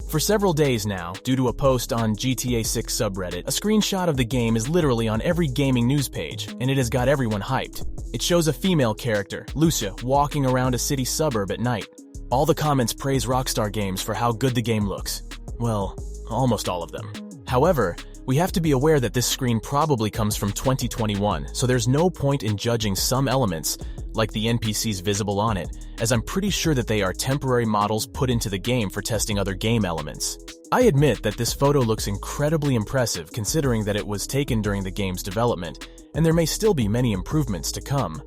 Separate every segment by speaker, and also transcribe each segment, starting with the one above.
Speaker 1: For several days now, due to a post on GTA 6 subreddit, a screenshot of the game is literally on every gaming news page, and it has got everyone hyped. It shows a female character, Lucia, walking around a city suburb at night. All the comments praise Rockstar Games for how good the game looks. Well, almost all of them. However, we have to be aware that this screen probably comes from 2021, so there's no point in judging some elements, like the NPCs visible on it, as I'm pretty sure that they are temporary models put into the game for testing other game elements. I admit that this photo looks incredibly impressive considering that it was taken during the game's development, and there may still be many improvements to come.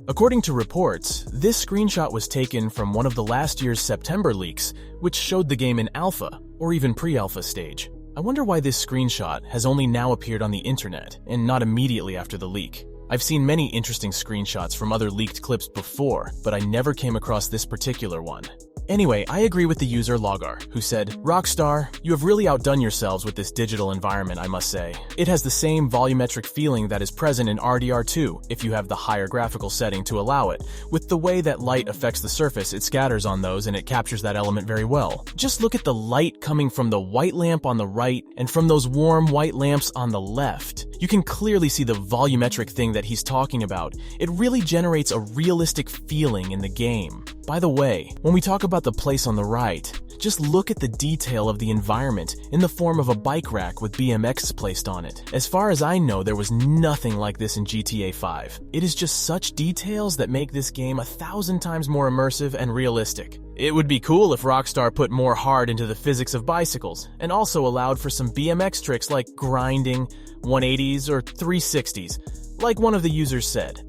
Speaker 1: According to reports, this screenshot was taken from one of the last year's September leaks, which showed the game in alpha, or even pre-alpha stage. I wonder why this screenshot has only now appeared on the internet, and not immediately after the leak. I've seen many interesting screenshots from other leaked clips before, but I never came across this particular one. Anyway, I agree with the user Logar, who said, "Rockstar, you have really outdone yourselves with this digital environment, I must say. It has the same volumetric feeling that is present in RDR2 if you have the higher graphical setting to allow it. With the way that light affects the surface, it scatters on those and it captures that element very well. Just look at the light coming from the white lamp on the right and from those warm white lamps on the left. You can clearly see the volumetric thing that he's talking about. It really generates a realistic feeling in the game. By the way, when we talk about the place on the right, just look at the detail of the environment in the form of a bike rack with BMXs placed on it. As far as I know, there was nothing like this in GTA 5. It is just such details that make this game 1,000 times more immersive and realistic. It would be cool if Rockstar put more heart into the physics of bicycles, and also allowed for some BMX tricks like grinding, 180s, or 360s, like one of the users said.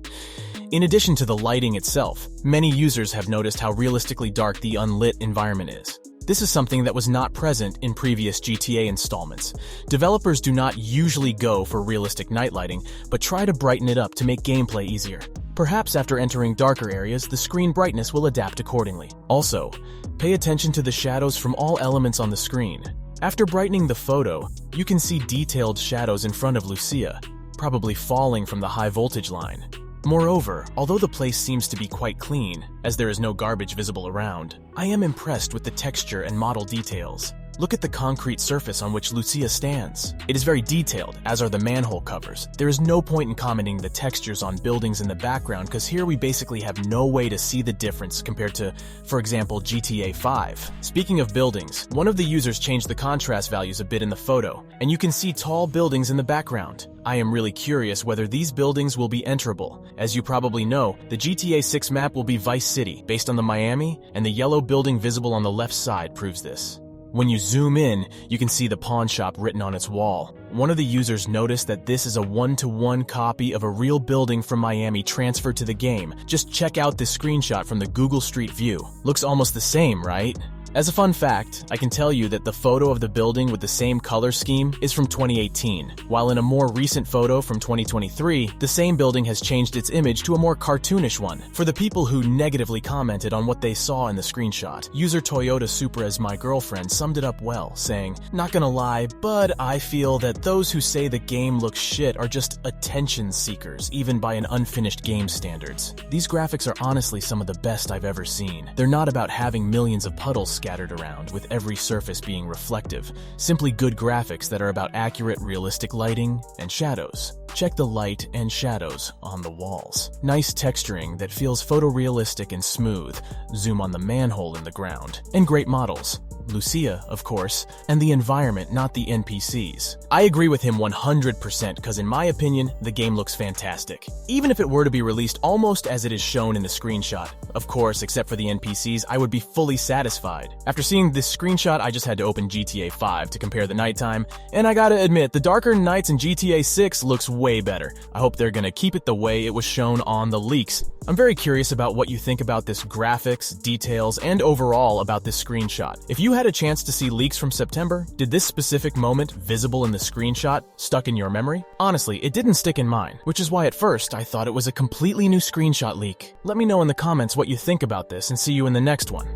Speaker 1: In addition to the lighting itself, many users have noticed how realistically dark the unlit environment is. This is something that was not present in previous GTA installments. Developers do not usually go for realistic night lighting, but try to brighten it up to make gameplay easier. Perhaps after entering darker areas, the screen brightness will adapt accordingly. Also, pay attention to the shadows from all elements on the screen. After brightening the photo, you can see detailed shadows in front of Lucia, probably falling from the high voltage line. Moreover, although the place seems to be quite clean, as there is no garbage visible around, I am impressed with the texture and model details. Look at the concrete surface on which Lucia stands. It is very detailed, as are the manhole covers. There is no point in commenting the textures on buildings in the background because here we basically have no way to see the difference compared to, for example, GTA 5. Speaking of buildings, one of the users changed the contrast values a bit in the photo, and you can see tall buildings in the background. I am really curious whether these buildings will be enterable. As you probably know, the GTA 6 map will be Vice City, based on the Miami, and the yellow building visible on the left side proves this. When you zoom in, you can see the pawn shop written on its wall. One of the users noticed that this is a one-to-one copy of a real building from Miami transferred to the game. Just check out this screenshot from the Google Street View. Looks almost the same, right? As a fun fact, I can tell you that the photo of the building with the same color scheme is from 2018, while in a more recent photo from 2023, the same building has changed its image to a more cartoonish one. For the people who negatively commented on what they saw in the screenshot, user Toyota Supra as my girlfriend summed it up well, saying, "Not gonna lie, but I feel that those who say the game looks shit are just attention seekers, even by an unfinished game standards. These graphics are honestly some of the best I've ever seen. They're not about having millions of puddles scattered around, with every surface being reflective. Simply good graphics that are about accurate, realistic lighting and shadows. Check the light and shadows on the walls. Nice texturing that feels photorealistic and smooth. Zoom on the manhole in the ground. And great models. Lucia, of course, and the environment, not the NPCs. I agree with him 100% because in my opinion, the game looks fantastic. Even if it were to be released almost as it is shown in the screenshot. Of course, except for the NPCs, I would be fully satisfied. After seeing this screenshot, I just had to open GTA 5 to compare the nighttime, and I gotta admit, the darker nights in GTA 6 looks way better. I hope they're gonna keep it the way it was shown on the leaks. I'm very curious about what you think about this graphics, details, and overall about this screenshot. If you had a chance to see leaks from September, did this specific moment visible in the screenshot stuck in your memory? Honestly, it didn't stick in mine, which is why at first I thought it was a completely new screenshot leak. Let me know in the comments what you think about this and see you in the next one.